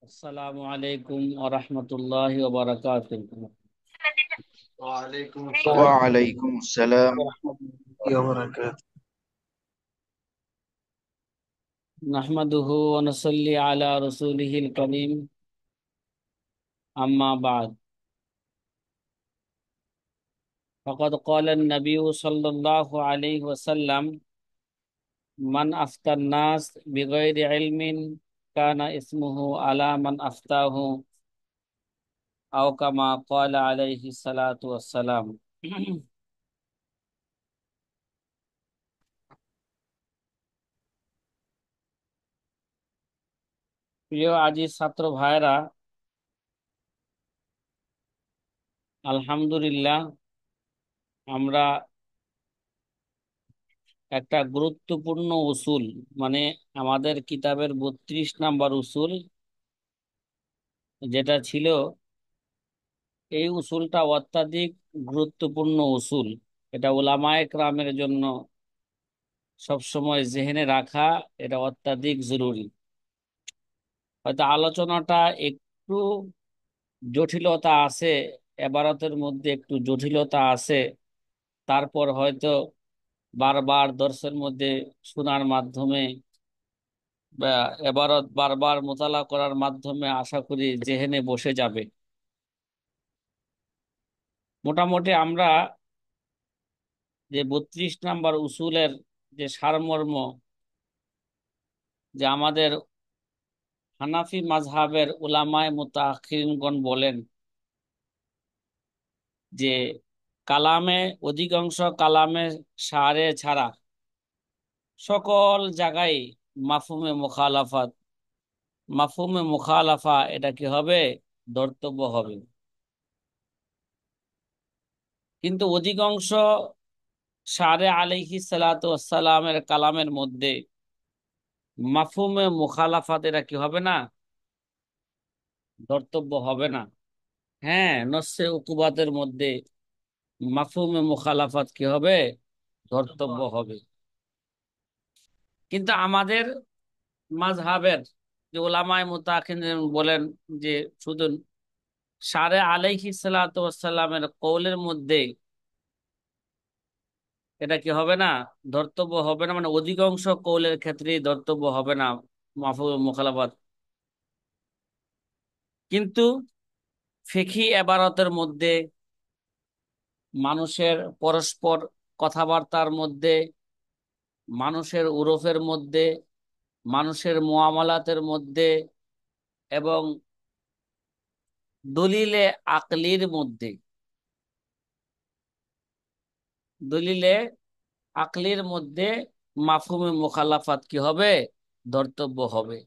আসসালামু আলাইকুম ওয়া রাহমাতুল্লাহি ওয়া বারাকাতুহু। ওয়ালাইকুম আসসালাম وعليكم السلام. ওয়া বারাকাতুহু। নাহমাদুহু ওয়া নুসাল্লি আলা রাসূলিহিল কারীম, আম্মা বা'দ। ফাকাদ ক্বালা an-নাবিয়্যু সাল্লাল্লাহু আলাইহি ওয়াসাল্লাম, মান আফতান নাস বিগাইরি ইলমিন কানা ইসমুহু আলা মান আফতাহু, আও কামা ক্বালা আলাইহিস সালাতু ওয়াস-সালাম। প্রিয় আজিজ ছাত্র ভাইরা, আলহামদুলিল্লাহ আমরা একটা গুরুত্বপূর্ণ উসুল, মানে আমাদের কিতাবের 32 নাম্বার উসুল যেটা ছিল, এই উসুলটা অত্যাধিক গুরুত্বপূর্ণ উসুল। এটা উলামায়ে কেরামের জন্য সবসময় জেহেনে রাখা, এটা অত্যাধিক জরুরি। হয়তো আলোচনাটা একটু জটিলতা আছে, এবারতের মধ্যে একটু জটিলতা আছে, তারপর হয়তো বারবার দর্সের মধ্যে শোনার মাধ্যমে বা এবারত বারবার মোতালা করার মাধ্যমে আশা করি জেহেনে বসে যাবে। মোটামুটি আমরা যে 32 নাম্বার উসুলের যে সারমর্ম, যে আমাদের হানাফি মাযহাবের উলামায়ে মুতাআখিরিনগণ বলেন যে কালামে, অধিকাংশ কালামে সারে ছাড়া সকল জায়গায় মাফহুমে মুখালাফাত, মাফহুমে মুখালাফা এটা কি হবে? ধর্তব্য হবে। কিন্তু অধিকাংশ সারে আলাইহিস সালাতু ওয়াসসালামের কালামের মধ্যে মাফহুমে মুখালাফাত এটা কি হবে না? ধর্তব্য হবে না। হ্যাঁ, নসে উকুবাতের মধ্যে মাফহুমে মুখালাফাত কি হবে? ধর্তব্য হবে। কিন্তু আমাদের মাযহাবের যে উলামায়ে মুতাআখিরিন বলেন যে শুধু সারে আলাইহিস সালাতু ওয়াসসালামের কওলের মধ্যে এটা কি হবে না? ধর্তব্য হবে না, মানে অধিকাংশ কওলের ক্ষেত্রেই ধর্তব্য হবে না মাফহুমে মুখালাফাত। কিন্তু ফিকহি ইবারতের মধ্যে, মানুষের পরস্পর কথাবার্তার মধ্যে, মানুষের উরফের মধ্যে, মানুষের মুআমালাতের মধ্যে এবং দলিলে আকলির মধ্যে, দলিলে আকলির মধ্যে মাফহুমে মুখালাফাত কি হবে? ধর্তব্য হবে।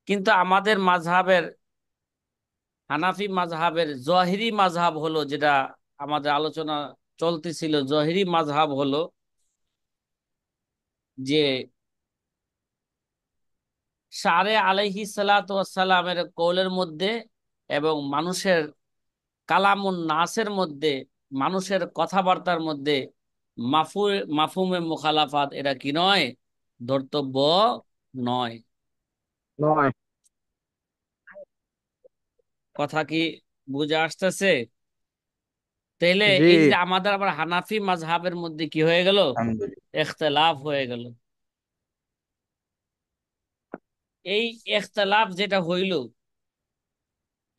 কিন্তু আমাদের মাযহাবের, হানাফি মাযহাবের জহিরি মাযহাব হলো, যেটা আমাদের আলোচনা চলতেছিল, জহিরি মাযহাব হলো যে সারে আলাইহিস সালাতু ওয়াসসালামের কওলের মধ্যে এবং মানুষের কালামুন নাসের মধ্যে, মানুষের কথাবার্তার মধ্যে মাফু মাফহুমে মুখালাফাত এটা কি নয়? ধর্তব্য নয়। নয়। কথা কি বুঝে আসতেছে? তাইলে জি। এই যে আমাদের আবার হানাফি মাযহাবের মধ্যে কি হয়ে গেল? الحمد لله. ইখতিলাফ হয়ে গেল। এই ইখতিলাফ যেটা হইল,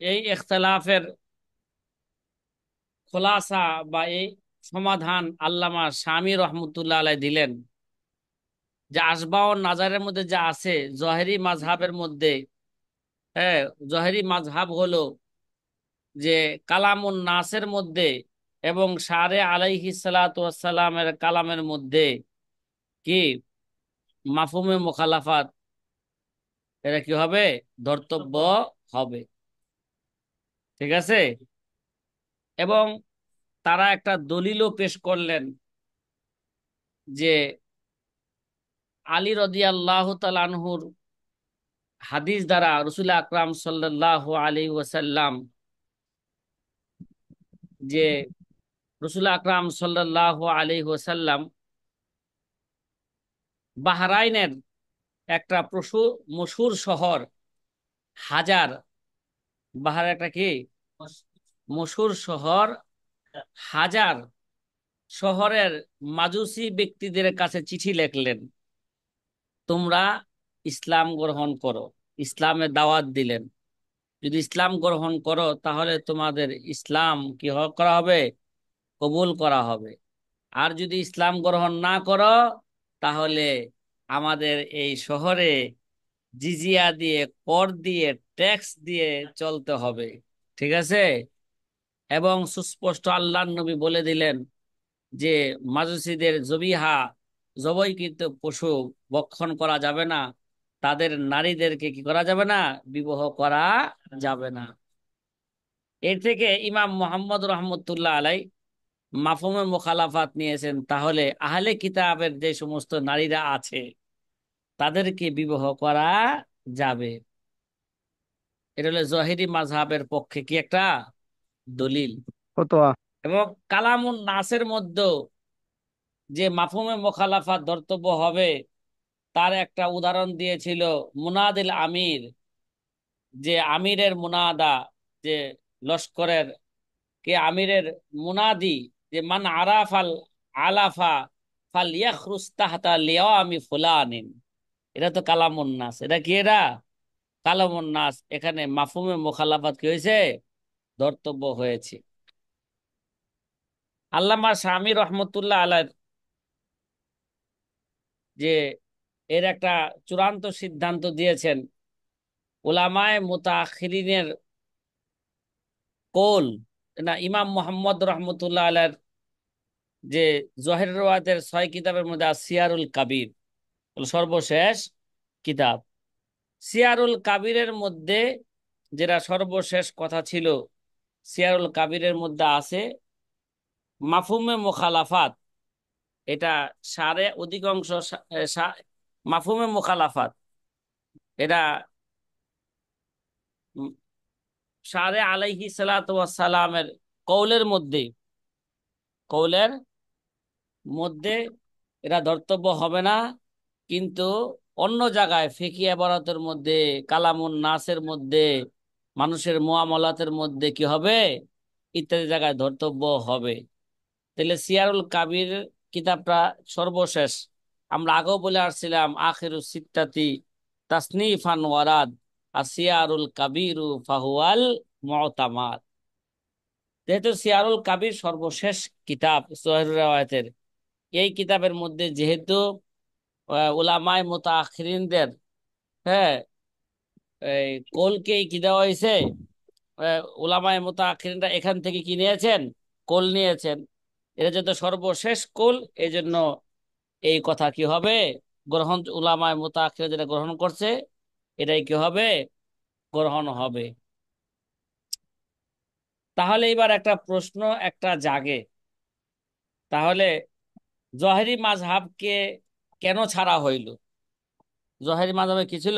এই ইখতিলাফের খোলাসা বা এই সমাধান আল্লামা শামী রহমতুল্লাহ আলাইহি দিলেন। যে আসবাহ নাজারের মধ্যে যা আছে জহেরি মাযহাবের মধ্যে, হ্যাঁ, জহেরি মাযহাব হলো যে কালামুন নাসের মধ্যে এবং সারে আলাইহিস সালাতু ওয়াস সালামের কালামের মধ্যে কি মাফহুমে মুখালাফাত এটা কি হবে? ধর্তব্য হবে। ঠিক আছে? এবং তারা একটা দলিলও পেশ করলেন যে আলী রাদিয়াল্লাহু তাআলা আনহুর হাদিস দ্বারা রাসূল আকরাম সাল্লাল্লাহু আলাইহি ওয়াসাল্লাম, যে রাসূল আকরাম সাল্লাল্লাহু আলাইহি ওয়াসাল্লাম বাহরাইনের একটা মশহুর শহর হাজার, বাহার একটা কি মশহুর শহর, হাজার শহরের মাজুসি ব্যক্তিদের কাছে চিঠি লিখলেন, তোমরা ইসলাম গ্রহণ করো, ইসলামের দাওয়াত দিলেন। যদি ইসলাম গ্রহণ করো তাহলে তোমাদের ইসলাম কি করা হবে, কবুল করা হবে। আর যদি ইসলাম গ্রহণ না করো তাহলে আমাদের এই শহরে জিজিয়া দিয়ে, কর দিয়ে, ট্যাক্স দিয়ে চলতে হবে। ঠিক আছে। এবং সুস্পষ্ট আল্লাহর নবী বলে দিলেন যে মাজুসিদের জবিহা, জবাইকৃত পশু ভক্ষণ করা যাবে না, তাদের নারীদেরকে কি করা যাবে না, বিবাহ করা যাবে না। এর থেকে ইমাম মোহাম্মদ রহমতুল্লাহ আলাই মাফহুমে মুখালাফাত নিয়েছেন, তাহলে আহলে কিতাবের যে সমস্ত নারীরা আছে তাদেরকে বিবাহ করা যাবে। এটা হলো জহিরি মাযহাবের পক্ষে কি একটা দলিল। ফতোয়া। এবং কালামুন নাসের মধ্যে যে মাফহুমে মুখালাফাত ধর্তব্য হবে তার একটা উদাহরণ দিয়েছিল মুনাদিল আমির, যে আমিরের মুনাদা, যে লস্করের কে আমিরের মুনাদি, যে মান আরাফাল আলাফা ফাল ইয়াখরুজ তাহতা লিয়ামি ফুলানিন। এটা তো কালামুন নাস, এটা কি, এটা কালামুন নাস। এখানে মাফহুমে মুখালাফাত কি হয়েছে, ধর্তব্য হয়েছে। আল্লামা শামী রহমতুল্লাহ আলাইহ যে এর একটা চূড়ান্ত সিদ্ধান্ত দিয়েছেন, উলামায়ে মুতাআখিরিনের কৌল, না ইমাম মোহাম্মদ রহমতুল্লাহ আলাইহির যে জহির রওয়াতের 6 কিতাবের মধ্যে সিয়ারুল কাবির হলো সর্বশেষ কিতাব। সিয়ারুল কাবিরের মধ্যে যেটা সর্বশেষ কথা ছিল, সিয়ারুল কাবিরের মধ্যে আছে মাফহুমে মুখালাফাত। এটা সারে অধিকাংশ মাফহুমে মুখালাফাত, এটা উম, সারে আলাইহি সালাতু ওয়াস সালামের কৌলের মধ্যে, কৌলের মধ্যে এটা ধর্তব্য হবে না। কিন্তু অন্য জায়গায় ফিকহি ইবারতের মধ্যে, কালামুন নাসের মধ্যে, মানুষের মুআমালাতের মধ্যে কি হবে, ইত্যাদি জায়গায় ধর্তব্য হবে। তাহলে সিয়ারুল কাবির কিতাবটা সর্বশেষ। আমরা আগেও বলে আসছিলাম আখিরু সিত্তাতি তাসনিফান ওয়ারাদ আর সিয়ারুল কাবিরু ফাহুয়াল মুতামাদ। যেহেতু সিয়ারুল কাবির সর্বশেষ কিতাব সহিহ রিওয়ায়াতের, এই কিতাবের মধ্যে যেহেতু উলামায়ে মুতাআখিরিনদের, হ্যাঁ, এই কোলকে কি দেওয়া হয়েছে, উলামায়ে মুতাআখিরিনরা এখান থেকে কি নিয়েছেন, কোল নিয়েছেন। এটা যেহেতু সর্বশেষ কোল, এই জন্য এই কথা কি হবে, গ্রহণ, উলামায়ে মুতাআখিরিন যেটা গ্রহণ করছে এটাই কি হবে, গ্রহণ হবে। তাহলে এবার একটা প্রশ্ন একটা জাগে, তাহলে জহেরি মাযহাবকে কেন ছাড়া হইল? জহেরি মাযহাবে কি ছিল,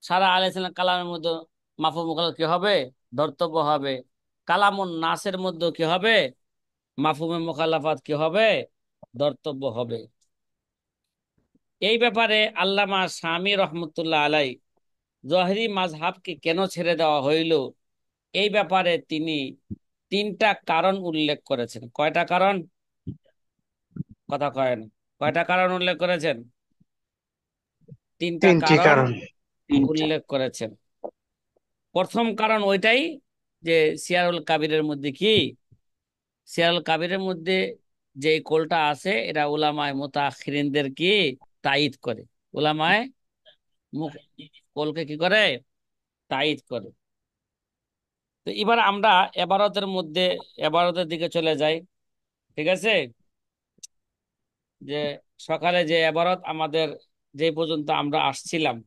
সারা আলাইহিস কালামের মধ্যে মাফহুম মুখালাফাত কি হবে, ধর্তব্য হবে। কালামুন নাসের মধ্যে কি হবে, মাফহুমে মুখালাফাত কি হবে, ধর্তব্য হবে। এই ব্যাপারে আল্লামা শামী রহমতুল্লাহ আলাই জহরি মাযহাবকে কেন ছেড়ে দেওয়া হইল, এই ব্যাপারে তিনি 3টা কারণ উল্লেখ করেছেন। কয়টা কারণ, কথা কয়েন, কয়টা কারণ উল্লেখ করেছেন? 3টা তিনটি কারণ কারণ। তিনটা। উল্লেখ করেছেন। প্রথম কারণ ওইটাই যে সিয়ারুল কাবিরের মধ্যে কি, সিয়ারুল কাবিরের মধ্যে যে কোলটা আছে এটা উলামায়ে মুতাআখিরিনদের কি তায়িদ করে, উলামায়ে কোলকে কি করে, তায়িদ করে। তো এবার আমরা এবারতের মধ্যে, এবারতের দিকে চলে যাই। ঠিক আছে, যে সকালে যে এবারত আমাদের যে পর্যন্ত আমরা আসছিলাম,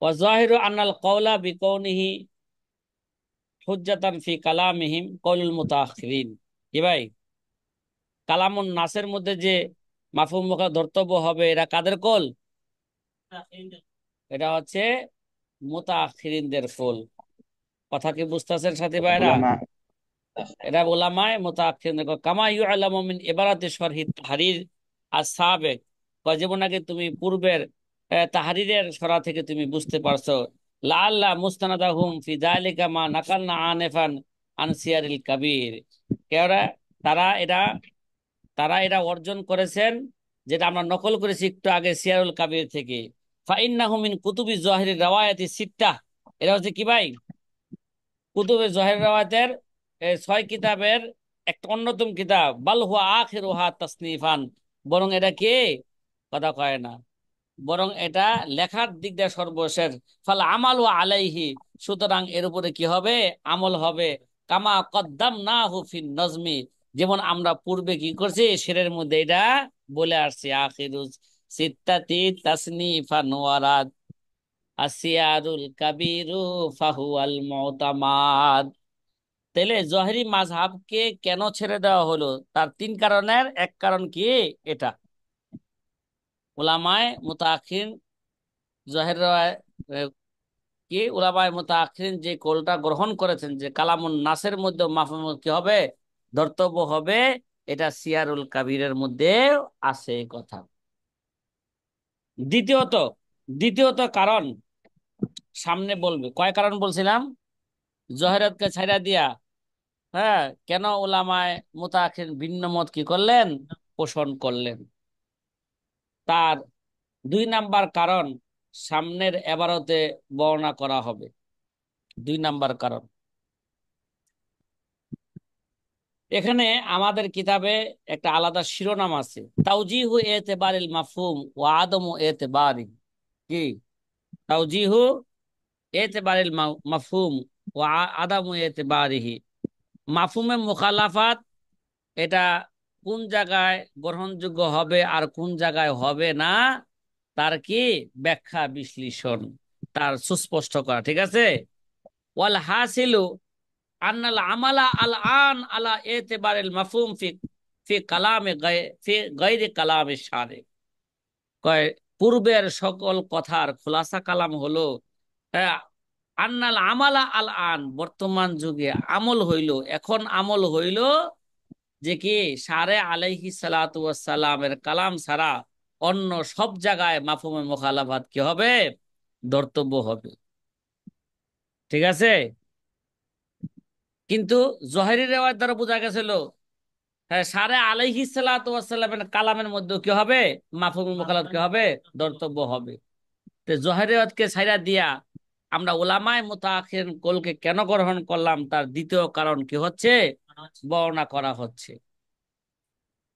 ওয়াজাহিরু আনাল কওলা বিকাউনিহি হুজ্জাতান ফি কালামিহিম কওলুল মুতাআখিরিন। কি ভাই, কালামুন নাসের মধ্যে যে মাফহুম মুখালাফাত ধর্তব্য হবে, এরা কাদের কল, এটা হচ্ছে মুতাআখিরিনদের কল। কথা কি বুঝতেছেন সাথী ভাইরা? উলামা। এরা উলামায়ে মুতাআখিরিনদের কল। কামা ইউআলামু মিন ইবারাতি শরহি তাহরির আস-সাবিক, যেমন আগে তুমি পূর্বের তাহরিরের সরা থেকে তুমি বুঝতে পারছো। লাআল্লা মুস্তানাদাহুম ফি যালিকা মা নাকালনা আনেফান আন সিয়ারিল কাবীর। কেওরা তারা এটা অর্জন করেছেন, যেটা আমরা নকল করেছি একটু আগে সিয়ারুল কাবির থেকে। ফাইন্নাহু মিন কুতুবি জহির রাওয়ায়াতি সিত্তাহ। এটা হচ্ছে কি ভাই? কুতুবে জহির রাওয়ায়াতের 6 কিতাবের একটা অন্যতম কিতাব। বাল হুয়া আখিরুহা তাসনিফান। বরং এটা কি, কথা কয় না, বরং এটা লেখার দিক দিয়ে সর্বশেষ। ফাল আমালু আলাইহি, সুতরাং এর উপরে কি হবে? আমল হবে। কামা কদ্দামনাহু ফিন নজমি, যেমন আমরা পূর্বে কি করছি শেরের মধ্যে এটা বলে আসছি। আখিরুস সিত্তাতি তাসনিফান ওয়ারাদ আসিয়ারুল কাবিরু ফাহুয়াল মুতামাদ। তাহলে জহরি মাযহাবকে কেন ছেড়ে দেওয়া হলো? তার 3 কারণের এক কারণ কি এটা। উলামায়ে মুতাআখিরিন জহের কি উলামায়ে মুতাআখিরিন যে কলটা গ্রহণ করেছেন যে কালামুন নাসের মধ্যে মাফহুম কি হবে, ধর্তব্য হবে, এটা সিয়ারুল কাবিরের মধ্যে আছে এই কথা। দ্বিতীয়ত দ্বিতীয়ত কারণ সামনে বলবে। কয় কারণ বলছিলাম? জহেরাতকে ছাইড়া দিয়া, হ্যাঁ, কেন উলামায়ে মুতাআখিরিন ভিন্ন মত কি করলেন, পোষণ করলেন। তার 2 নাম্বার কারণ সামনের এবারতে বর্ণনা করা হবে। 2 নাম্বার কারণ, এখানে আমাদের কিতাবে একটা আলাদা শিরোনাম আছে, তাওজিহু এতেবারিল মাফহুম ওয়া আদমু এতেবারি। কি? তাওজিহু এতেবারিল মাফহুম ওয়া আদামু এতেবারিহি। মাফহুমে মুখালাফাত, এটা কোন জায়গায় গ্রহণযোগ্য হবে আর কোন জায়গায় হবে না, তার কি ব্যাখ্যা বিশ্লেষণ, তার সুস্পষ্ট করা। ঠিক আছে? ওয়াল হাসিলু আন্নাল আমালা আল আন আলা এতেবারিল মাফহুম ফি ফি কালামে ফি গায়রি কালামে শারে। কয় পূর্বের সকল কথার খোলাসা কালাম হলো, আহ, আন্নাল আমালা আল আন, বর্তমান যুগে আমল হইল, এখন আমল হইল যে কি সারে আলাইহি সালাতু ওয়াস সালামের কালাম ছাড়া অন্য সব জায়গায় মাফহুমে মুখালাফাত কি হবে, ধর্তব্য হবে। ঠিক আছে? কিন্তু জহেরি রেওয়ায়ত দ্বারা বোঝা গেছিল, হ্যাঁ, সারে আলাইহিস সালাতু ওয়াস সালামের কালামের মধ্যে কি হবে, মাফহুমুল মুখালাফাত কি হবে, ধর্তব্য হবে। তো জহেরি রেওয়ায়তকে ছাইড়া দিয়া আমরা উলামায়ে মুতাআখিরিন কলকে কেন গ্রহণ করলাম, তার দ্বিতীয় কারণ কি হচ্ছে, বর্ণনা করা হচ্ছে।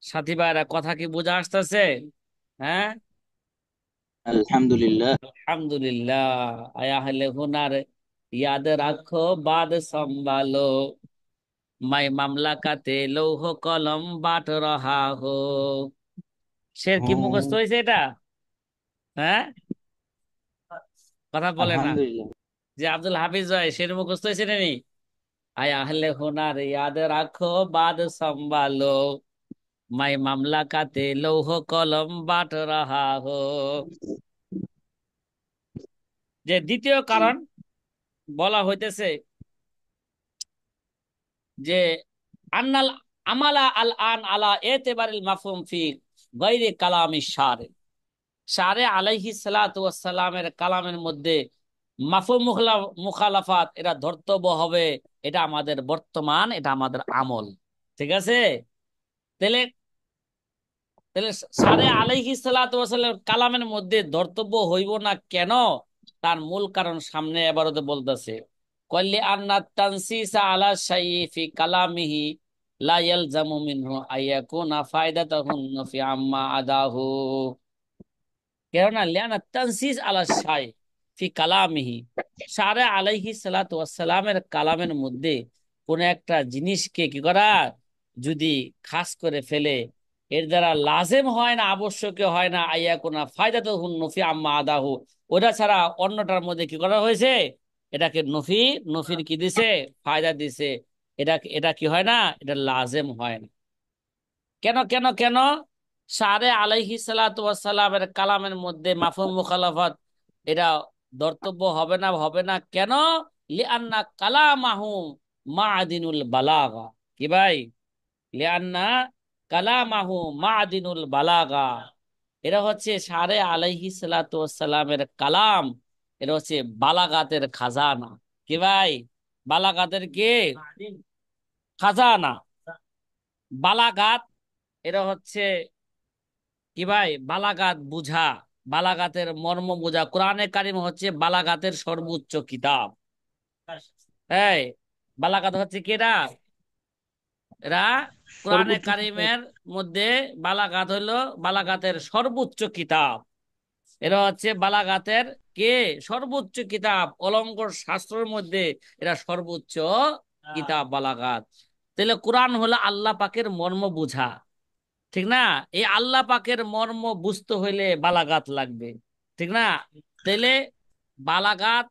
সাথী ভাইরা, কথা কি বোঝা আসতেছে? হ্যাঁ, আলহামদুলিল্লাহ। আলহামদুলিল্লাহ। আয়া হলে হুনার ইয়াদ রাখো বাদ সম্ভালো, মাই মামলাকাতে লৌহ কলম বাট রহা হো। শের কি মুখস্থ হ্যাঁ, হয়েছে এটা? হ্যাঁ, কথা বলে না। আলহামদুলিল্লাহ। যে আব্দুল হাফিজ ভাই, শের মুখস্থ হয়েছে নানি? আয় আহলে হুনার ইয়াদ রাখো বাদ সম্ভালো, মাই মামলাকাতে লৌহ কলম বাট রাহা হো। যে দ্বিতীয় জি। কারণ বলা হইতেছে যে আন্নাল আমালা আল আন আলা এতেবারিল মাফহুম ফি গায়রি কালামি শারে। শারে আলাইহি সালাতু ওয়াস সালামের কালামের মধ্যে মাফহুম মুখালাফাত এটা ধর্তব্য হবে। এটা আমাদের বর্তমান, এটা আমাদের আমল। ঠিক আছে? তাহলে তাহলে সারে আলাইহি সালাতু ওয়াস সালামের কালামের মধ্যে ধর্তব্য হইব না কেন, তার মূল কারণ সামনে এবারতে বলতেছে। কল্লি আন্না তানসিসা আলা শাইই ফি কালামিহি লা ইয়ালজামু মিনহু আইয়াকুনা ফায়দাতাহুন ফি আম্মা আদাহু। কেননা লিয়ানা তানসিস আলা শাই ফি কালামিহি, সারে আলাইহি সালাতু ওয়াস সালামের কালামের মধ্যে কোন একটা জিনিসকে কি করা, যদি খাস করে ফেলে, এর দ্বারা লাজেম হয় না, আবশ্যকীয় হয় না, আইয়া কোনা ফায়দাতুহুন নফি আম্মা আদাহু, ওটা ছাড়া অন্যটার মধ্যে কি করা হয়েছে, এটাকে নফি, নফির কি দিছে, ফায়দা দিছে। এটা এটা কি হয় না, এটা লাজেম হয় না। কেন কেন কেন? সারে আলাইহি সালাতু ওয়াস সালামের কালামের মধ্যে মাফহুম মুখালাফাত এটা ধর্তব্য হবে না, হবে না কেন? লিআন্না কালামাহু মাআদিনুল বালাগা। কি ভাই? লিআন্না কালামাহু মাআদিনুল বালাগা। এরা হচ্ছে সারে আলাইহিস সালাতু ওয়াস সালামের কালাম। এরা হচ্ছে বালাগাতের খাজানা। কি ভাই? বালাগাতের কে খাজানা, বালাগাত। এরা হচ্ছে কি ভাই? বালাগাত বুঝা, বালাগাতের মর্ম বুঝা। কোরআনে কারিম হচ্ছে বালাগাতের সর্বোচ্চ কিতাব। এই বালাগাত হচ্ছে কেডা? এরা কোরআনে সর্বোচ্চ কিতাব। কারিমের মধ্যে বালাগাত হইলো বালাগাতের সর্বোচ্চ কিতাব। এরা হচ্ছে বালাগাতের কে সর্বোচ্চ কিতাব, অলঙ্কার শাস্ত্রের মধ্যে এরা সর্বোচ্চ কিতাব বালাগাত। তাহলে কোরআন হলো আল্লাহ পাকের মর্ম বুঝা, ঠিক না? এই আল্লাহ পাকের মর্ম বুঝতে হইলে বালাগাত লাগবে, ঠিক না? তাইলে বালাগাত,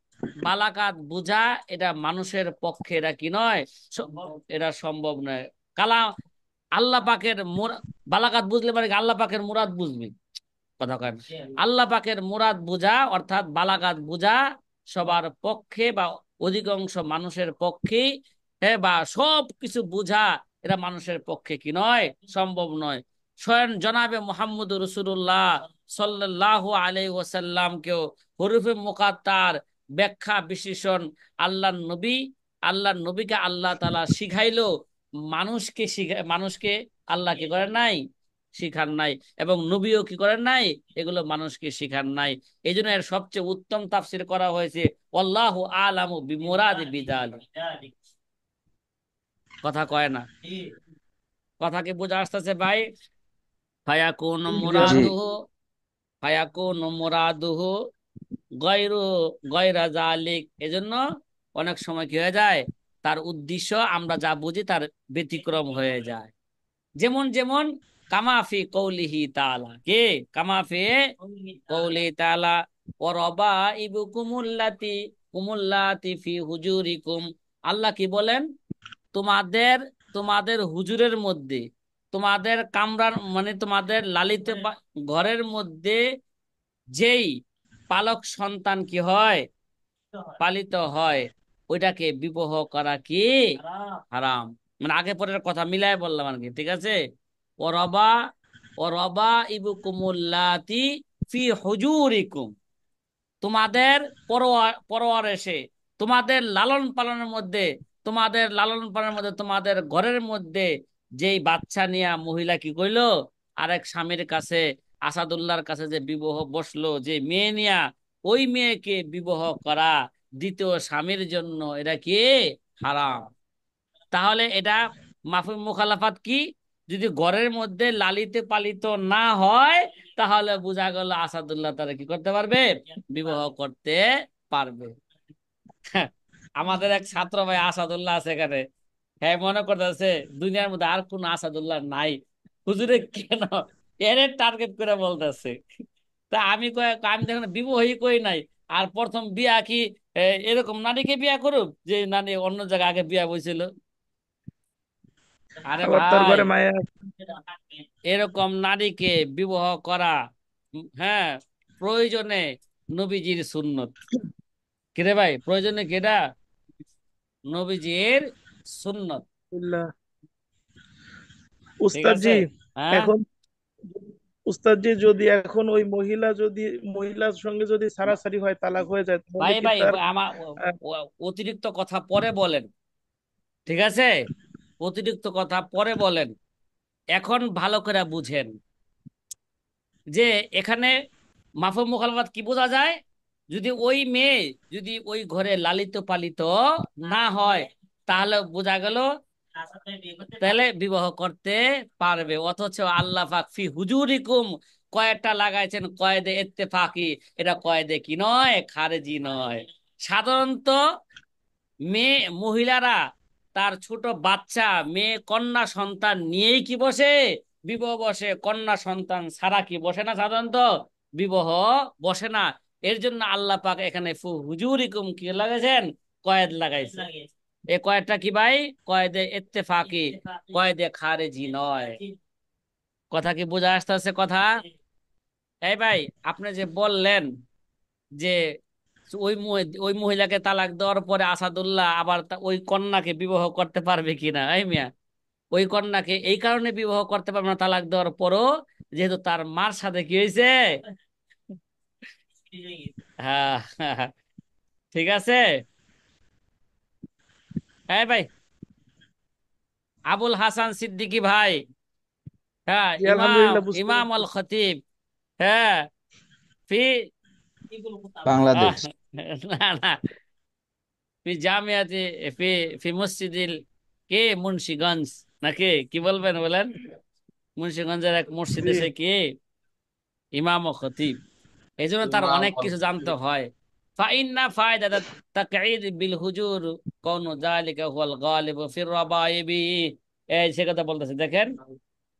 বালাগাত বুঝা এটা মানুষের পক্ষে এটা কি নয়, এটা সম্ভব নয়। কালাম আল্লাহ পাকের বালাগাত বুঝলে মানে কি আল্লাহ পাকের মুরাদ বুঝবি। কথা কয় না। আল্লাহ পাকের মুরাদ বুঝা অর্থাৎ বালাগাত বুঝা সবার পক্ষে বা অধিকাংশ মানুষের পক্ষে, হ্যাঁ, বা সব কিছু বুঝা এটা মানুষের পক্ষে কি নয়, সম্ভব নয়। স্বয়ং জনাবে মুহাম্মদ রসুল্লাহ সাল্লাল্লাহু আলাইহি ওয়াসাল্লামকেও হরফে মুকাত্তার ব্যাখ্যা বিশেষণ আল্লাহর নবী, আল্লাহর নবীকে আল্লাহ তাআলা শিখাইলো, মানুষকে মানুষকে আল্লাহ কি করেন নাই, শিখান নাই। এবং নবীও কি করেন নাই, এগুলো মানুষকে শিখান নাই। এই জন্য এর সবচেয়ে উত্তম তাফসির করা হয়েছে আল্লাহু আলামু বিমুরাদি বিযালিক। কথা কয় না। কথা কি বোঝা আসতেছে ভাই? ফায়াকুন জি। মুরাদুহু, ফায়াকুন মুরাদুহু গয়রু গয়রা জালিক। এজন্য অনেক সময় কি হয়ে যায়, তার উদ্দেশ্য আমরা যা বুঝি তার ব্যতিক্রম হয়ে যায়। যেমন যেমন কামাফি কৌলিহি তাআলা, কে কামাফি কৌলি তাআলা ওয়ারাবা ইবুকুমুল্লাতি কুমুল্লাতি ফি হুজুরিকুম। আল্লাহ কি বলেন? তোমাদের, তোমাদের হুজুরের মধ্যে, তোমাদের কামরার মানে তোমাদের লালিত ঘরের মধ্যে যেই পালক সন্তান কি হয়, পালিত হয়, ওইটাকে বিবাহ করা কি হারাম। মানে আগে পরের কথা মিলাই বললাম আর কি, ঠিক আছে? ওরবা ওরবা ইবুকুমুল্লাতি ফি হুজুরিকুম, তোমাদের পরোয়ার এসে, তোমাদের লালন পালনের মধ্যে, তোমাদের লালন পালনের মধ্যে তোমাদের ঘরের মধ্যে যেই বাচ্চা নিয়া মহিলা কি কইলো আরেক স্বামীর কাছে, আসাদুল্লাহর কাছে যে বিবাহ বসলো যে মেয়ে নিয়া, ওই মেয়েকে বিবাহ করা দ্বিতীয় স্বামীর জন্য এটা কি হারাম। তাহলে এটা মাফহুম মুখালাফাত কি? যদি ঘরের মধ্যে লালিত পালিত না হয় তাহলে বোঝা গেল আসাদুল্লাহ তারা কি করতে পারবে, বিবাহ করতে পারবে। আমাদের এক ছাত্র ভাই আসাদুল্লাহ আছে এখানে, হ্যাঁ মনে করতেছে দুনিয়ার মধ্যে আর কোন আসাদুল্লাহ নাই, হুজুরে কেন এর টার্গেট করে বলতেছে। তা আমি আমি দেখুন বিবাহই কই নাই, আর প্রথম বিয়া কি এরকম নারীকে বিয়া করুক যে নারী অন্য জায়গায় আগে বিয়া বইছিল? আরে আবার তার ভাই, ঘরে মায়া। এরকম নারীকে বিবাহ করা, হ্যাঁ, প্রয়োজনে নবীজির সুন্নত। কিরে ভাই, প্রয়োজনে কেডা? নবীজির সুন্নত। আলহামদুলিল্লাহ। ঠিক উস্তাদ আছে। জি, হ্যাঁ এখন উস্তাদ জি যদি এখন ওই মহিলা যদি মহিলার সঙ্গে যদি সারাসারি হয়, তালাক হয়ে যায়, তাহলে ভাই, কি ভাই তার আমার আহ, অতিরিক্ত কথা পরে বলেন, ঠিক আছে? অতিরিক্ত কথা পরে বলেন, এখন ভালো করে বুঝেন যে এখানে মাফহুম মুখালাফাত কি বোঝা যায়। যদি ওই মেয়ে যদি ওই ঘরে লালিত পালিত না হয় তাহলে বোঝা গেল তাহলে বিবাহ করতে পারবে। অথচ আল্লাহ পাক ফি হুজুরিকুম কয়েকটা লাগাইছেন কয়েদে ইত্তেফাকি, এটা কয়েদে কি নয়, খারেজি নয়। সাধারণত মেয়ে মহিলারা তার ছোট বাচ্চা মেয়ে কন্যা সন্তান নিয়েই কি বসে, বিবাহ বসে। কন্যা সন্তান ছাড়া কি বসে না, সাধারণত বিবাহ বসে না। এর জন্য আল্লাহ পাক এখানে হুজুরিকুম কি লাগাইছেন, কয়েদ লাগাইছে। এ কয়েদটা কি ভাই? কয়েদে ইত্তেফাকি, কয়েদে খারেজি নয়। কথা কি বোঝা আসতেছে কথা? এই ভাই, আপনি যে বললেন যে ওই মহিলাকে তালাক দেওয়ার পরে আসাদুল্লাহ আবার ওই কন্যাকে বিবাহ করতে পারবে কিনা, এই মিয়া, ওই কন্যাকে এই কারণে বিবাহ করতে পারবে না তালাক দেওয়ার পরও যেহেতু তার মার সাথে কি হয়েছে। হ্যাঁ, ঠিক আছে। হ্যাঁ ভাই, আবুল হাসান সিদ্দিকী ভাই। হ্যাঁ, জি ইমাম আলহামদুলিল্লাহ বুঝতে ইমাম পারছি। আল খতিব। হ্যাঁ, ফি বাংলাদেশ। না না, ফি জামিয়াতি, ফি ফি মসজিদিল কে মুন্সিগঞ্জ, নাকি কি বলবেন বলেন? মুন্সিগঞ্জের এক মসজিদে জি। সে কি ইমাম ও খতিব, এই জন্য তার ইমাম অনেক অল কিছু জানতে খতিব। হয়। ফাইন্না ফায়দা তাকঈদ বিল হুজুর কোন যালিকা হুয়াল গালিব ফির রাবাইবি। এই সে কথা বলতেছে, দেখেন।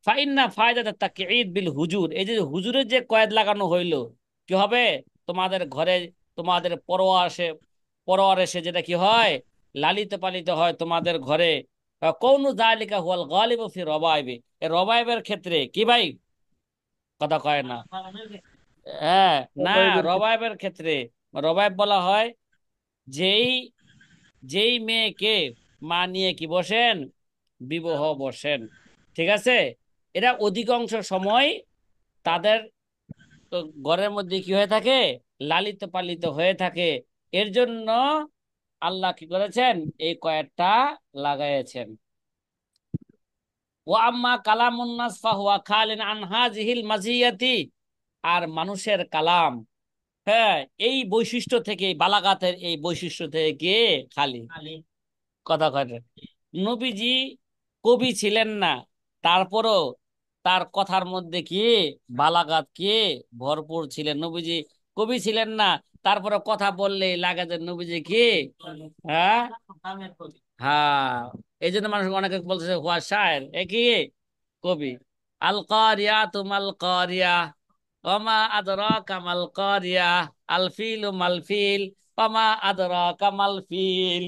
ফাইন্না ফায়দা তাকঈদ বিল হুজুর, এই যে হুজুরের যে কয়েদ লাগানো হইলো, কি হবে? তোমাদের ঘরে তোমাদের পরোয়ার এসে যেটা কি হয়, লালিত পালিত হয় তোমাদের ঘরে। কৌনু যালিকা হুয়াল গালিব ফির রাবাইবি, এই রবাইবের ক্ষেত্রে কি ভাই, কথা কয় না। হ্যাঁ, না, রবাইবের ক্ষেত্রে। রবায়বের ক্ষেত্রে রবায়ব বলা হয় যেই যেই মেয়েকে মা নিয়ে কি বসেন, বিবাহ বসেন। ঠিক আছে, এরা অধিকাংশ সময় তাদের তো ঘরের মধ্যে কি হয়ে থাকে, লালিত পালিত হয়ে থাকে। এর জন্য আল্লাহ কি করেছেন, এই কয়েকটা লাগাইছেন। ও আম্মা কালামুন নাস ফাহুয়া খালিন আন হাযিহিল মাজিয়াতি, আর মানুষের কালাম, হ্যাঁ, এই বৈশিষ্ট্য থেকে, বালাগাতের এই বৈশিষ্ট্য থেকে খালি। কথা কয় না। নবীজি কবি ছিলেন না, তারপরও তার কথার মধ্যে কি বালাগাত কি ভরপুর ছিলেন। নবীজি কবি ছিলেন না, তারপরে কথা বললে লাগে যে নবীজি কি, হ্যাঁ, হ্যাঁ, এই জন্য মানুষ অনেকে বলতেছে হুয়া শায়ের, এ কি কবি। আল কারিয়াতু মাল কারিয়া, ওমা আদরাকা মাল কারিয়া, আল ফিলু মাল ফিল, ওমা আদরাকা মাল ফিল।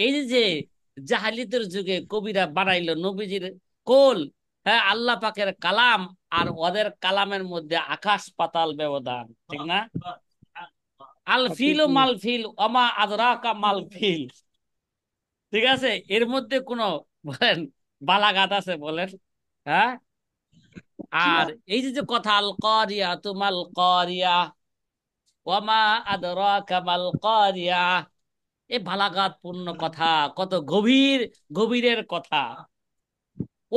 এই যে যে জাহালিয়াতের যুগে কবিরা বানাইলো নবীজির কোল, হ্যাঁ, আল্লাহ পাকের কালাম, আর ওদের কালামের মধ্যে আকাশ পাতাল ব্যবধান, ঠিক না? আল আপনি ফিল ও কি মাল ফিল, ওমা আদরাকা মাল ফিল। ঠিক আছে, এর মধ্যে কোনো বলেন বালাগাত আছে বলেন? হ্যাঁ। না। আর এই যে যে কথা, আল কারিয়া তুমাল কারিয়া, ওয়ামা আদরাকা মাল কারিয়া, এই বালাগাত পূর্ণ কথা, কত গভীর গভীরের কথা।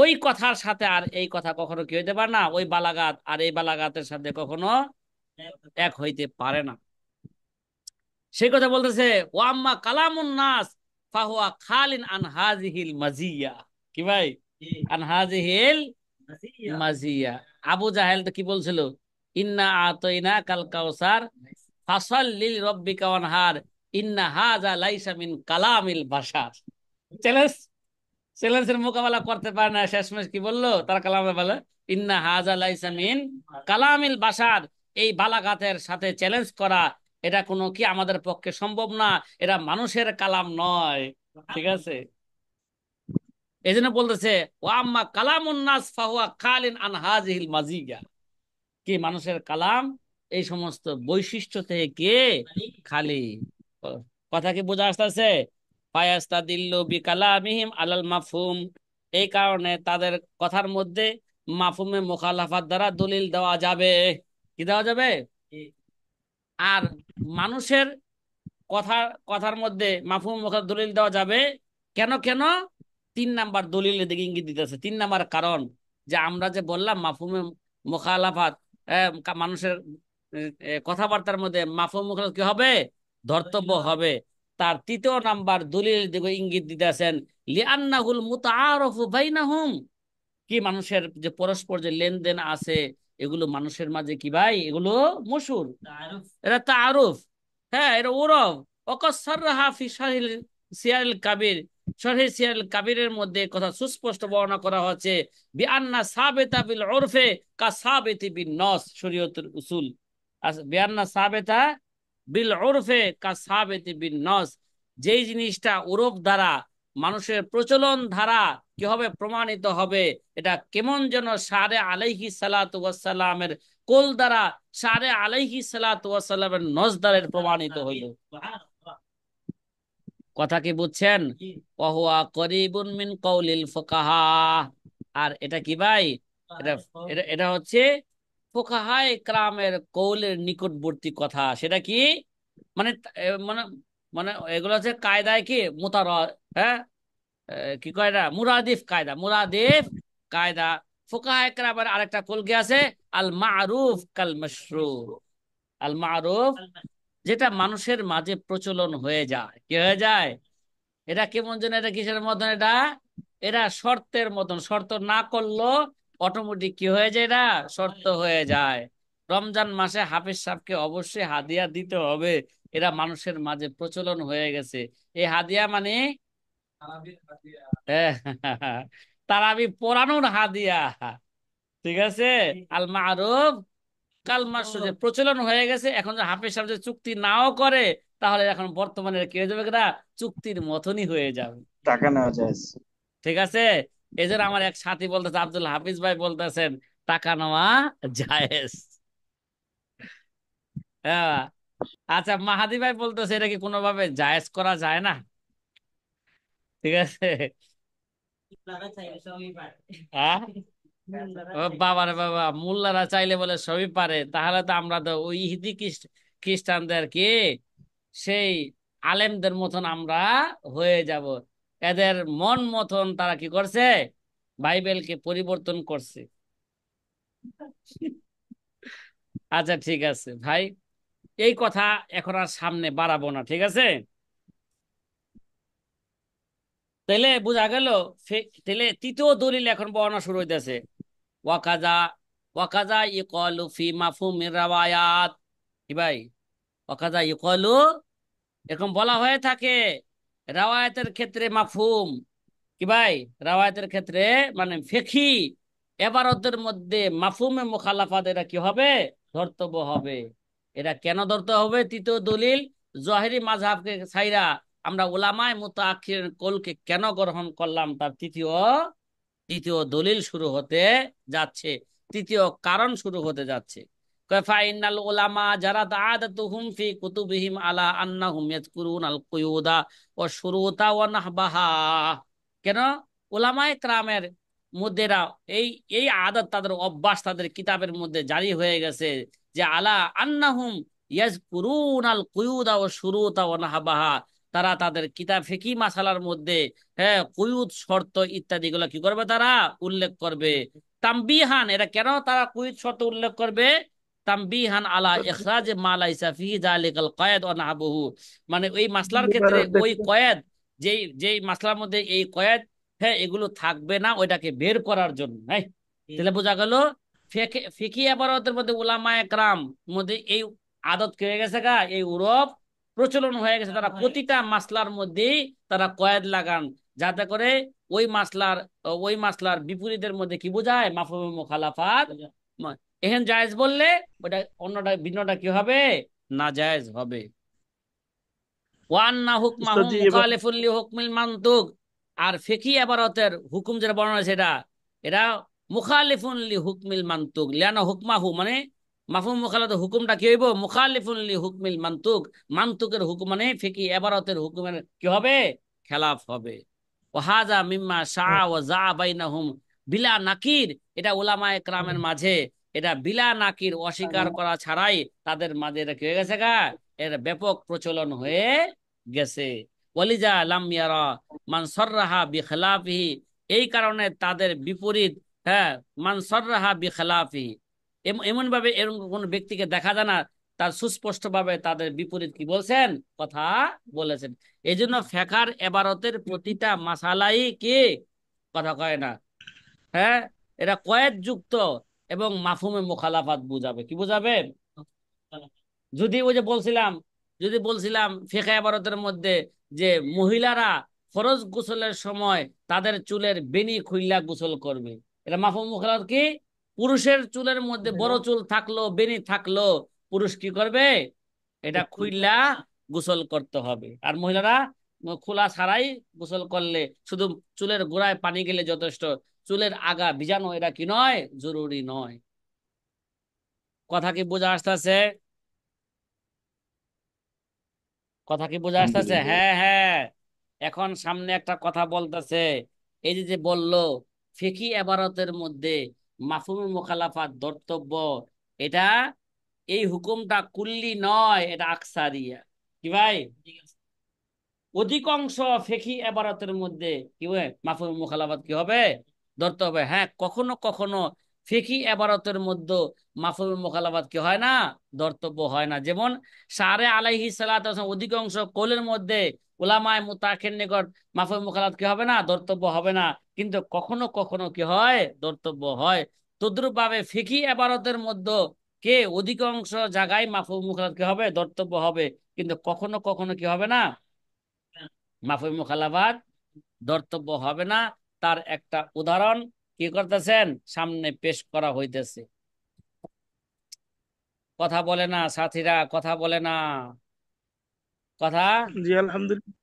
ওই কথার সাথে আর এই কথা কখনো কি হইতে পারে না, ওই বালাগাত আর এই বালাগাতের সাথে কখনো এক হইতে পারে না। সেই কথা বলতেছে, ওয়াম্মা কালামুন নাস ফাহুয়া খালিন আন হাযিহিল মাজিয়া। কি ভাই, আন হাযিহিল মাজিয়া। আবু জাহেল তো কি বলছিল, ইন্না আতাইনা কাল কাউসার ফাসাল্লি লিরাব্বিকা ওয়ানহার, ইন্না হাযা লাইসা মিন কালামিল বাশার। চ্যালেঞ্জ, চ্যালেঞ্জের মোকাবেলা করতে পারে না, শেষমেশ কি বললো, তারা কালামে বলে ইন্না হাযা লাইসা মিন কালামিল বাশার। এই বালাগাতের সাথে চ্যালেঞ্জ করা, এটা কোনো কি আমাদের পক্ষে সম্ভব না, এরা মানুষের কালাম নয়। ঠিক আছে, এই জন্য বলতেছে ও আম্মা কালামুন নাস ফাহুয়া খালিন আন হাযিহিল মাজিগা, কি মানুষের কালাম এই সমস্ত বৈশিষ্ট্য থেকে কে খালি। কথা কি বোঝা আসতেছে? ফায়াস্তাদিল্লু বিকালামিহিম আলাল মাফহুম, এই কারণে তাদের কথার মধ্যে মাফহুমে মুখালাফাত দ্বারা দলিল দেওয়া যাবে। কি দেওয়া যাবে? আর মানুষের কথার কথার মধ্যে মাফহুম মুখালাফাত দলিল দেওয়া যাবে। কেন কেন? 3 নাম্বার দলিলের দিকে ইঙ্গিত দিতেছে। 3 নাম্বার কারণ, যে আমরা যে বললাম মাফহুমে মুখালাফাত, মানুষের কথাবার্তার মধ্যে মাফহুম মুখালাফাত কি হবে, ধর্তব্য হবে। তার 3য় নাম্বার দলিল দিকে ইঙ্গিত দিতেছেন, লিআন্নাহুল মুতাআরাফু বাইনাহুম, কি মানুষের যে পরস্পর যে লেনদেন আছে, এগুলো মানুষের মাঝে কি ভাই, এগুলো মশহুর, এটা তাআরুফ। হ্যাঁ, এটা ওরফ। ওয়াকাদ সাররাহা ফি শারহিল সিয়ারুল কাবির, শরহে সিয়ারুল কাবিরের মধ্যে কথা সুস্পষ্ট বর্ণনা করা হচ্ছে, বিআন্না সাবিতা বিল উরফে কা সাবিতি বিন নস, শরীয়তের উসুল। বিআন্না সাবিতা বিল উরফে কা সাবিতি বিন নস, যেই জিনিসটা উরফ দ্বারা, মানুষের প্রচলন ধারা কি হবে, প্রমাণিত হবে। এটা কেমন যেন সারে আলাইহি সালাতু ওয়াসসালামের কোল দ্বারা, সারে আলাইহি সালাতু ওয়াসসালামের নজ দ্বারা প্রমাণিত হইল। কথা কি বুঝছেন? ওয়াহুয়া করিবুন মিন কওলিল ফুকাহা, আর এটা কি ভাই, এটা এটা এটা হচ্ছে ফুকাহায়ে কেরামের কৌলের নিকটবর্তী কথা। সেটা কি? মানে মানে মানে এগুলো হচ্ছে কায়দায় কি হ্যাঁ, কি কয় এটা, মুরাদিফ কায়দা, মুরাদিফ কায়দা। ফুকাহায়ে কেরামের আরেকটা কৌল কি আছে? আল মারুফ কাল মাশরু। আল মারুফ, যেটা মানুষের মাঝে প্রচলন হয়ে যায়। কি হয়ে যায়? এটা কেমন যেন, এটা কিসের মতন? এটা এটা শর্তের মতন। শর্ত না করলেও অটোমেটিক কি হয়ে যায়? এটা শর্ত হয়ে যায়। রমজান মাসে হাফিজ সাহেবকে অবশ্যই হাদিয়া দিতে হবে, এরা মানুষের মাঝে প্রচলন হয়ে গেছে। এই হাদিয়া মানে আহ, তারাবি পড়ানোর হাদিয়া। ঠিক আছে। আল মারুফ কাল মাশরুর, যে প্রচলন হয়ে গেছে। এখন যে হাফিজ সাহেব যে চুক্তি নাও করে, তাহলে এখন বর্তমানে কি হয়ে যাবে? এটা চুক্তির মতনই হয়ে যাবে। টাকা নেওয়া যায়। ঠিক আছে। এই জন্য আমার এক সাথী বলতেছে, আব্দুল হাফিজ ভাই বলতেছেন টাকা নেওয়া জায়েজ। হ্যাঁ। আচ্ছা, মাহাদি ভাই বলতেছে এটা কি কোনোভাবে জায়েজ করা যায় না? ঠিক আছে। হ্যাঁ? ও বাবারে বাবা, মোল্লারা চাইলে বলে সবই পারে, তাহলে তো আমরা তো ওই ইহুদি খ্রিস্টানদের কি সেই আলেমদের মতন আমরা হয়ে যাব। এদের মন মতন তারা কি করছে? বাইবেলকে পরিবর্তন করছে। আচ্ছা ঠিক আছে ভাই, এই কথা এখন আর সামনে বাড়াবো না, ঠিক আছে? তাইলে বোঝা গেল। তাইলে তৃতীয় দলিল এখন বর্ণনা শুরু হইতেছে। ওয়াকাজা ওয়াকাজা ইকলু ফি মাফহুমির রাওয়ায়াত। কি ভাই? ওয়াকাজা ইকলু, এরকম বলা হয়ে থাকে রাওয়ায়াতের ক্ষেত্রে মাফহুম। কি ভাই? রাওয়ায়াতের ক্ষেত্রে মানে ফিকহি এবারতের মধ্যে মাফহুমে মুখালাফাত, এটা কি হবে? ধর্তব্য হবে। এটা কেন ধরতে হবে? তৃতীয় দলিল, জহিরি মাযহাবকে ছাইরা আমরা উলামায়ে মুতাআখির কলকে কেন গ্রহণ করলাম, তার তৃতীয় তৃতীয় দলিল শুরু হতে যাচ্ছে, তৃতীয় কারণ শুরু হতে যাচ্ছে। কয় ফাইনাল উলামা যারা আদাতুহুম ফি কুতুবিহিম আলা আন্নাহুম ইয়াজকুরুন আল কুয়ুদা ওয়া শুরুতা ওয়া নাহবাহা। কেন? উলামায়ে কেরামের মধ্যেরা এই এই আদত, তাদের অভ্যাস তাদের কিতাবের মধ্যে জারি হয়ে গেছে যে আলা আন্নাহুম ইয়াজকুরুন আল কুয়ুদা ওয়া শুরুতা ওয়া নাহবাহা, তারা তাদের কিতাব ফিকি মাসালার মধ্যে হ্যাঁ কুয়ুদ শর্ত ইত্যাদি গুলা কি করবে? তারা উল্লেখ করবে। তামবিহান, এটা কেন তারা কুয়ুদ শর্ত উল্লেখ করবে? তামবিহান আলা ইখরাজ মা লাইসা ফিহি যালিকাল কয়েদ ওয়া নাহবুহু, মানে ওই মাসলার ক্ষেত্রে ওই কয়েদ, যেই যেই মাসলার মধ্যে এই কয়েদ, হ্যাঁ এগুলো থাকবে না, ওইটাকে বের করার জন্য। হ্যাঁ, তাহলে বোঝা গেল ফিকি ইবারতের মধ্যে উলামায়ে কেরাম মধ্যে এই আদত কে হয়ে গেছে গা, এই উরব প্রচলন হয়ে গেছে। তারা প্রতিটা মাসলার মধ্যেই তারা কয়েদ লাগান, যাতে করে ওই মাসলার ওই মাসলার বিপরীতের মধ্যে কি বোঝায়? মাফহুমে মুখালাফাত। এহেন জায়েজ বললে ওটা অন্যটা ভিন্নটা কি হবে? না জায়েজ হবে। ওয়ান্না হুকমাহু উস্তাদজি এবার মুখালিফুন লি হুকমিল মানতুক। আর ফিকহি ইবারতের হুকুম যেটা বর্ণনা আছে, এটা এটা মুখালিফুন লি হুকমিল মানতুক। লিয়ানা হুকমাহু মানে মাফহুম মুখালাফাতের হুকুমটা কি হইব? মুখালিফুন লি হুকমিল মানতুক। মানতুকের হুকুম মানে ফিকহি ইবারতের হুকুমের কি হবে? খেলাফ হবে। ওয়াহাযা মিম্মা শাআ ওয়া যা বাইনাহুম বিলা নাকির। এটা উলামায়ে কেরামের মাঝে এটা বিলা নাকির, অস্বীকার করা ছাড়াই তাদের মাঝে এটা কি হয়ে গেছে গা, এর ব্যাপক প্রচলন হয়ে গেছে। ওয়ালিজা লাম ইয়ারা মান সাররাহা বিখিলাফিহি, এই কারণে তাদের বিপরীত, হ্যাঁ, মান সাররাহা বিখিলাফিহি, এমন ভাবে এরকম কোন ব্যক্তিকে দেখা যায় না তার সুস্পষ্ট ভাবে তাদের বিপরীত কি বলছেন, কথা বলেছেন। এই জন্য ফেকার এবারতের প্রতিটা মাসালাই কি কথা কয় না, হ্যাঁ, এটা কয়েদ যুক্ত এবং মাফহুমে মুখালাফাত বুঝাবে। কি বুঝাবে? যদি ওই যে বলছিলাম, যদি বলছিলাম ফিকহে ইবারতের মধ্যে যে মহিলারা ফরজ গোসলের সময় তাদের চুলের বেনি খুইলা গোসল করবে, এটা মাফহুম মুখালাফাত কি? পুরুষের চুলের মধ্যে বড় চুল থাকলো, বেনি থাকলো, পুরুষ কি করবে? এটা খুইলা গোসল করতে হবে। আর মহিলারা খোলা ছাড়াই গোসল করলে শুধু চুলের গোড়ায় পানি গেলে যথেষ্ট, চুলের আগা ভিজানো এটা কি নয়? জরুরি নয়। কথা কি বোঝা আসতেছে? কথা কি বোঝা আসতেছে? আলহামদুলিল্লাহ। হ্যাঁ হ্যাঁ। এখন সামনে একটা কথা বলতেছে। এই যে যে বললো ফিকি এবারতের মধ্যে মাফহুমে মুখালাফাত ধর্তব্য। এটা এই হুকুমটা কুল্লি নয়, এটা আকসারিয়া। কি ভাই? অধিকাংশ ফিকহি ইবারতের মধ্যে কি হয়, মাফহুম মুখালাফাত কি হবে, ধরতে হবে। হ্যাঁ, কখনো কখনো ফিকহি ইবারতের মধ্যে মাফহুম মুখালাফাত কি হয় না, ধর্তব্য হয় না। যেমন সারে আলাইহিস সালাতু ওয়াস সালাম অধিকাংশ কৌলের মধ্যে উলামায়ে মুতাআখির নিকট মাফহুম মুখালাফাত কি হবে না, ধর্তব্য হবে না। কিন্তু কখনো কখনো কি হয়, ধর্তব্য হয়। তদ্রুপ ভাবে ফিকহি ইবারতের মধ্যে কে অধিকাংশ জায়গায় মাফহুম মুখালাফাত কি হবে, ধর্তব্য হবে। কিন্তু কখনো কখনো কি হবে না, মাফহুম মুখালাফাত ধর্তব্য হবে না। তার একটা উদাহরণ কি করতেছেন, সামনে পেশ করা হইতেছে। কথা বলে না সাথীরা, কথা বলে না, কথা। জি আলহামদুলিল্লাহ।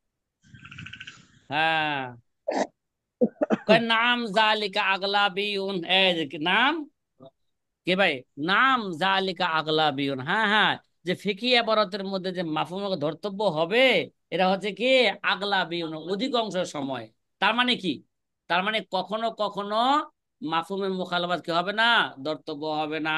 হ্যাঁ, কয় নাম জালিকা আগলাবিউন, এই যে নাম কি ভাই, নাম জালিকা আগলাবিউন। হ্যাঁ হ্যাঁ, যে ফিকি ইবারতের মধ্যে যে মাফহুম ধর্তব্য হবে, এটা হচ্ছে কি আগলাবিউন, অধিকাংশ সময়। তার মানে কি, তার মানে কখনো কখনো মাফহুমের মুখালাফাত কি হবে না, ধর্তব্য হবে না।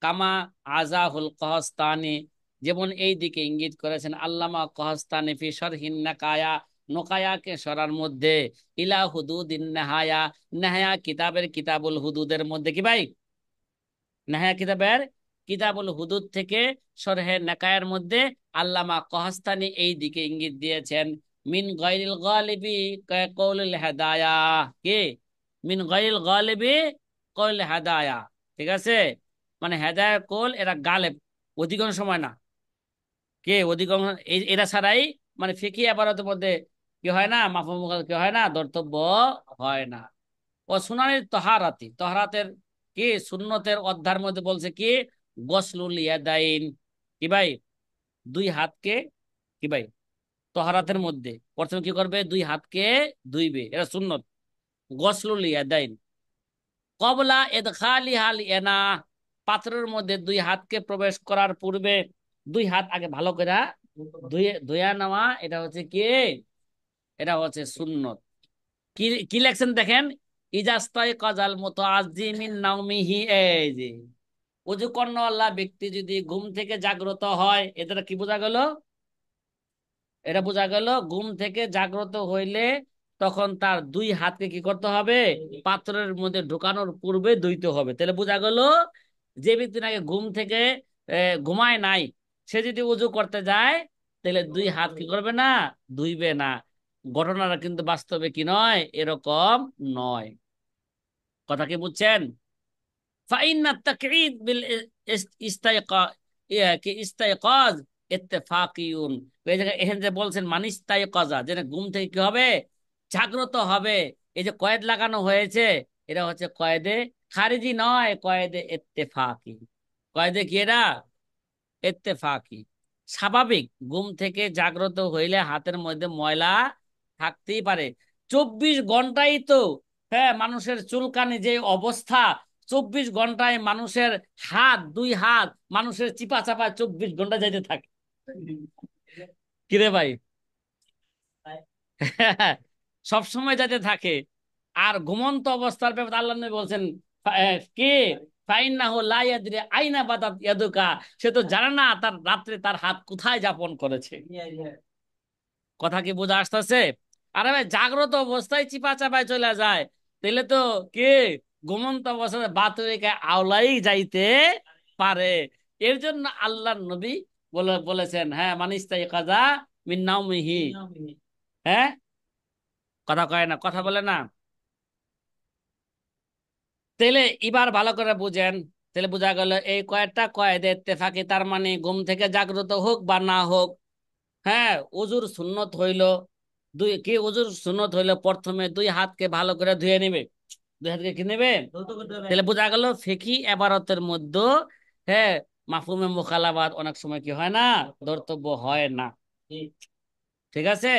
কামা আজাহুল কহস্তানি, যেমন এই দিকে ইঙ্গিত করেছেন আল্লামা কহস্তানি ফি শরহিন নাকায়া, নোকায়াকে সরার মধ্যে, ইলা হুদুদিন নেহায়া, নেহায়া কিতাবের কিতাবুল হুদুদের মধ্যে। কি ভাই? নেহায়া কিতাবের কিতাবুল হুদুদ থেকে শরহে নাকায়ার মধ্যে আল্লামা কহস্তানি এই দিকে ইঙ্গিত দিয়েছেন। মিন গায়রিল গালিবি কওলুল হেদায়া, কি মিন গায়রিল গালিবি কওলুল হেদায়া, ঠিক আছে? মানে হেদায়া কৌল এরা গালেব, অধিকাংশ সময় না। কে অধিকাংশ, এরা ছাড়াই মানে ফিকি ইবারতের মধ্যে কি হয় না, মাফহুম মুখালাফাত কি হয় না, ধর্তব্য হয় না। ও সুনানির তহারাতি, তহারাতের কি সুন্নতের অধ্যায়ের মধ্যে বলছে কি, গসলুল ইয়াদাইন, কি ভাই, দুই হাতকে কি ভাই, তহারাতের মধ্যে প্রথমে কি করবে, দুই হাতকে ধুইবে, এটা সুন্নত। গসলুল ইয়াদাইন কবলা ইদখালিহাল ইনা, পাত্রের মধ্যে দুই হাতকে প্রবেশ করার পূর্বে দুই হাত আগে ভালো করে ধুয়ে ধুয়া নেওয়া, এটা হচ্ছে কি, এটা হচ্ছে সুন্নত। কি কি লেখছেন দেখেন, ইজাস্তাই কাজাল মুতাআজ্জিমিন নাওমিহি, এই যে ওযু কর্ণওয়ালা ব্যক্তি যদি ঘুম থেকে জাগ্রত হয়, এটা কি বোঝা গেল, এটা বোঝা গেল ঘুম থেকে জাগ্রত হইলে তখন তার দুই হাতকে কি করতে হবে, পাত্রের মধ্যে ঢোকানোর পূর্বে ধুইতে হবে। তাহলে বোঝা গেল যে ব্যক্তি নাকি ঘুম থেকে ঘুমায় নাই, সে যদি উজু করতে যায় তাহলে দুই হাত কি করবে না, ধুইবে না। ঘটনাটা কিন্তু বাস্তবে কি নয়, এরকম নয়। কথা কি বুঝছেন? ফাইন্না তাকঈদ বিল ইস্তাইকা, কি ইস্তাইকাজ ইত্তেফাকিউন। এই জায়গায় এখানে যে বলছেন মানিস্তাইকাজা, যে ঘুম থেকে কি হবে, জাগ্রত হবে, এই যে কয়েদ লাগানো হয়েছে, এটা হচ্ছে কয়েদে খারিজি নয়, কয়েদে ইত্তেফাকি। কয়েদে কি এটা, ইত্তেফাকি। স্বাভাবিক ঘুম থেকে জাগ্রত হইলে হাতের মধ্যে ময়লা থাকতেই পারে। 24 ঘন্টাই তো, হ্যাঁ, মানুষের চুলকানি যে অবস্থা, 24 ঘন্টায় মানুষের হাত, দুই হাত মানুষের চিপা চাপা 24 ঘন্টা যাইতে থাকে। কিরে ভাই? সব সময় যাতে থাকে। আর ঘুমন্ত অবস্থার ব্যাপারে আল্লাহ নবী বলছেন কি, ফাইন্নাহু লা ইয়াদরি আইনা বাতাত ইয়াদুকা, সে তো জানে না তার রাত্রে তার হাত কোথায় যাপন করেছে। কথা কি বোঝা আসতেছে? আরে ভাই, জাগ্রত অবস্থায় চিপা চাপায় চলে যায়, তাহলে তো কি ঘুমন্ত অবস্থায় বাতুরিকে আওলাই যাইতে পারে। এর জন্য আল্লাহ নবী বলেছেন, হ্যাঁ, মানিস্তাই কাজা মিন নাওমিহি। হ্যাঁ, কথা কয় না, কথা বলে না। তাহলে এবার ভালো করে বুঝেন, তাহলে বোঝা গেল এই কয়েকটা কয়েদে ইত্তেফাকি, তার মানে ঘুম থেকে জাগ্রত হোক বা না হোক, হ্যাঁ, ওযুর সুন্নত হইল, ওযুর সুন্নত হইল প্রথমে দুই হাতকে ভালো করে ধুয়ে নিবে। দুই হাতকে কি নেবে, তাহলে বোঝা গেল ফিকহি ইবারতের মধ্যে, হ্যাঁ, মাফহুমে মুখালাফাত অনেক সময় কি হয় না, ধর্তব্য হয় না। ঠিক আছে?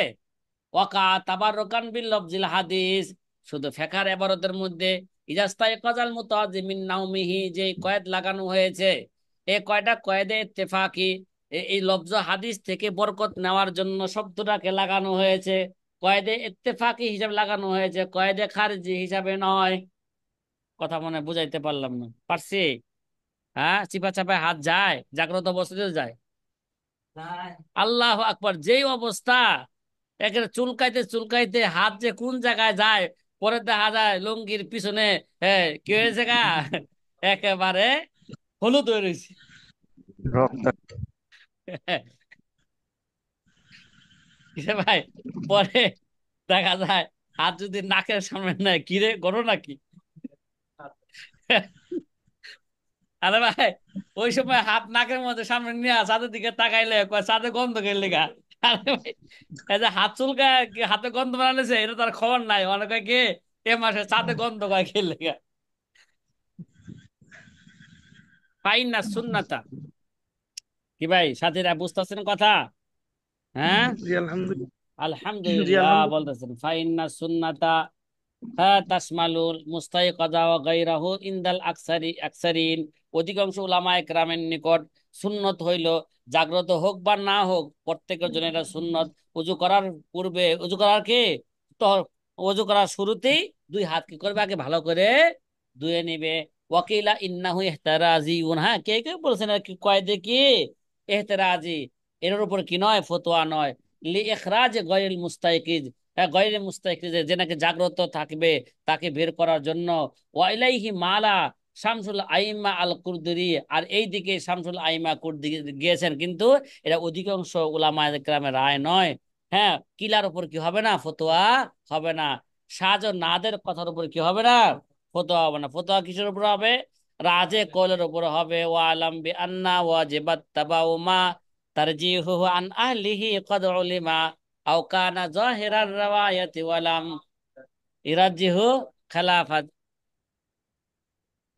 ওয়াকা তাবাররুকান বিল লফজিল হাদিস, শুধু ফেকার ইবারতের মধ্যে ইজাস্তাই কাজাল মুতাআজ্জিমিন নাওমিহি, যে কয়েদ লাগানো হয়েছে, এই কয়টা কয়েদে ইত্তেফাকি, এই লফজ হাদিস থেকে বরকত নেওয়ার জন্য শব্দটাকে লাগানো হয়েছে, কয়েদে ইত্তেফাকি হিসাবে লাগানো হয়েছে, কয়েদে খারিজি হিসাবে নয়। কথা মনে হয় বুঝাইতে পারলাম না, পারছি? হ্যাঁ, চিপা চাপায় হাত যায়, জাগ্রত অবস্থাতেও যায়। আল্লাহ আকবার, যেই অবস্থা, একেবারে চুলকাইতে চুলকাইতে হাত যে কোন জায়গায় যায়, পরে দেখা যায় লুঙ্গির পিছনে, হ্যাঁ, কি হয়েছে গা, একেবারে হলুদ হয়ে রয়েছে। রক্ত। কিরে ভাই, পরে দেখা যায় হাত যদি নাকের সামনে নেয়, কিরে করো নাকি? আরে ভাই, ওই সময় হাত নাকের মধ্যে সামনে নিয়ে চাঁদের দিকে তাকাইলে কয় চাঁদে গন্ধ গেলে গা। আরে ভাই, এই যে হাত চুলকায় হাতে গন্ধ বানাইছে, এটা তার খবর নাই, অনেকে কে এ মাসে চাঁদে গন্ধ কয় খেলে গা। পাই না সুন্নাতা। কি ভাই সাথীরা, বুঝতেছেন কথা? হ্যাঁ, জি আলহামদুলিল্লাহ। জি আলহামদুলিল্লাহ আলহামদুলিল্লাহ। বলতেছেন। ফাইন্না সুন্নাতা হ্যাঁ তাশমালুল মুস্তাইকাযা ওয়া গায়রাহু ইনদাল আকসারিন। অধিকাংশ উলামায়ে কেরামের নিকট সুন্নত হইল, জাগ্রত হোক বা না হোক, প্রত্যেকের জন্য এটা সুন্নত। উজু করার পূর্বে, উজু করার কি তো, উজু করার শুরুতেই দুই হাত কি করবে, আগে ভালো করে ধুয়ে নিবে। ওয়াকিলা ইন্নাহু ইহতারাজিউন, হ্যাঁ, কে কে বলছেন আর কি, কয় দেখি এহতেরাজি, এর উপর কি নয়, ফতোয়া নয়। লি ইখরাজ গায়রিল মুস্তাইকিজ, গয়রে মুস্তাইকিজে, যে নাকি জাগ্রত থাকবে, তাকে বের করার জন্য। ওয়াইলাইহি মালা শামসুল আইমা আল কুরদুরি, আর এই দিকে শামসুল আইমা কুরদুরি গিয়েছেন, কিন্তু এটা অধিকাংশ উলামায়ে কেরামের রায় নয়। হ্যাঁ, কিলার উপর কি হবে না, ফতোয়া হবে না। সাজ ও নাদের কথার উপর কি হবে না, ফতোয়া হবে না। ফতোয়া কিসের উপর হবে? রাজে কলের উপর হবে। ওয়া আলাম বি আন্না ওয়াজিবাত তাবাউ মা তারজিহুহু আন আহলিহি ক্বাদ উলিমা আও কানা যাহিরার রাওয়ায়াতি ওয়ালাম ইরাজিহু খেলাফাত।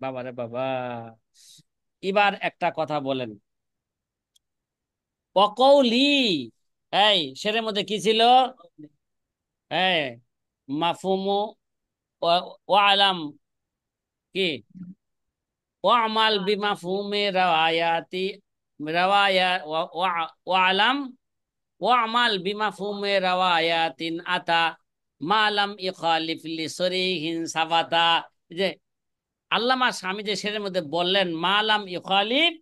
বাবা রে বাবা, এবার একটা কথা বলেন। অকৌলি, এই সেরের মধ্যে কি ছিল? হ্যাঁ, মাফহুমু ওয়ালাম কি, ওয়ামাল বিমাফহুমি রাওয়ায়াতি রাওয়ায়া ওয়ালাম ওয়ামাল বিমাফহুমি রাওয়ায়াতিন আতা মালাম ইখালিফ লিসরিহিন সাবাতা। যে আল্লামা স্বামী যে শেরের মধ্যে বললেন মালাম ইখালিফ